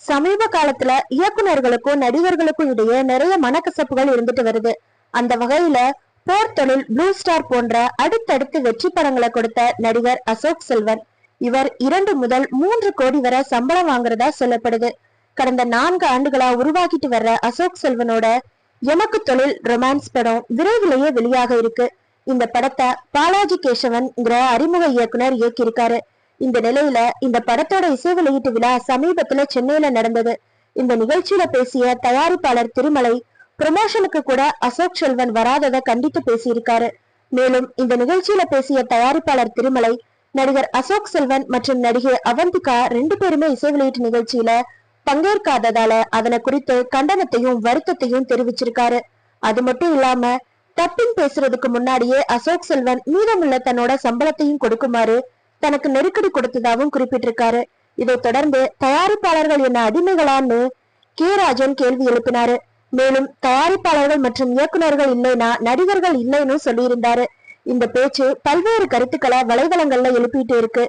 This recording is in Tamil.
சமீப காலத்துல இயக்குனர்களுக்கும் நடிகர்களுக்கும் இடையே நிறைய மனக்கசப்புகள் இருந்துட்டு வருது. அந்த வகையில போர் தொழில், ப்ளூ ஸ்டார் போன்ற அடுத்தடுத்து வெற்றி படங்களை கொடுத்த நடிகர் அசோக் செல்வன். இவர் 2 முதல் 3 கோடி வரை சம்பளம் வாங்குறதா சொல்லப்படுது. கடந்த 4 ஆண்டுகளா உருவாக்கிட்டு வர்ற அசோக் செல்வனோட எனக்கு தொழில் ரொமான்ஸ் படம் விரைவிலேயே வெளியாக இருக்கு. இந்த படத்தை பாலாஜி கேசவன்ங்கிற அறிமுக இயக்குனர் இயக்கியிருக்காரு. இந்த நிலையில இந்த படத்தோட இசை வெளியீட்டு விழா சமீபத்துல சென்னையில நடந்தது. இந்த நிகழ்ச்சியில பேசிய தயாரிப்பாளர் திருமலை, ப்ரமோஷனுக்கு கூட அசோக் செல்வன் வராததை கண்டித்து பேசியிருக்காரு. மேலும் இந்த நிகழ்ச்சியில பேசிய தயாரிப்பாளர் திருமலை, நடிகர் அசோக் செல்வன் மற்றும் நடிகை அவந்திகா 2 பேருமே இசை வெளியீட்டு நிகழ்ச்சியில பங்கேற்காததால அதனை குறித்து கண்டனத்தையும் வருத்தத்தையும் தெரிவிச்சிருக்காரு. அது மட்டும் இல்லாம டப்பிங் பேசுறதுக்கு முன்னாடியே அசோக் செல்வன் மீதமுள்ள தன்னோட சம்பளத்தையும் கொடுக்குமாறு தனக்கு நெருக்கடி கொடுத்ததாகவும் குறிப்பிட்டிருக்காரு. இதை தொடர்ந்து தயாரிப்பாளர்கள் என்ன அடிமைகளான்னு ராஜன் கேள்வி எழுப்பினாரு. மேலும் தயாரிப்பாளர்கள் மற்றும் இயக்குநர்கள் இல்லைன்னா நடிகர்கள் இல்லைன்னு சொல்லியிருந்தாரு. இந்த பேச்சு பல்வேறு கருத்துக்களை வலைதளங்கள்ல எழுப்பிட்டு இருக்கு.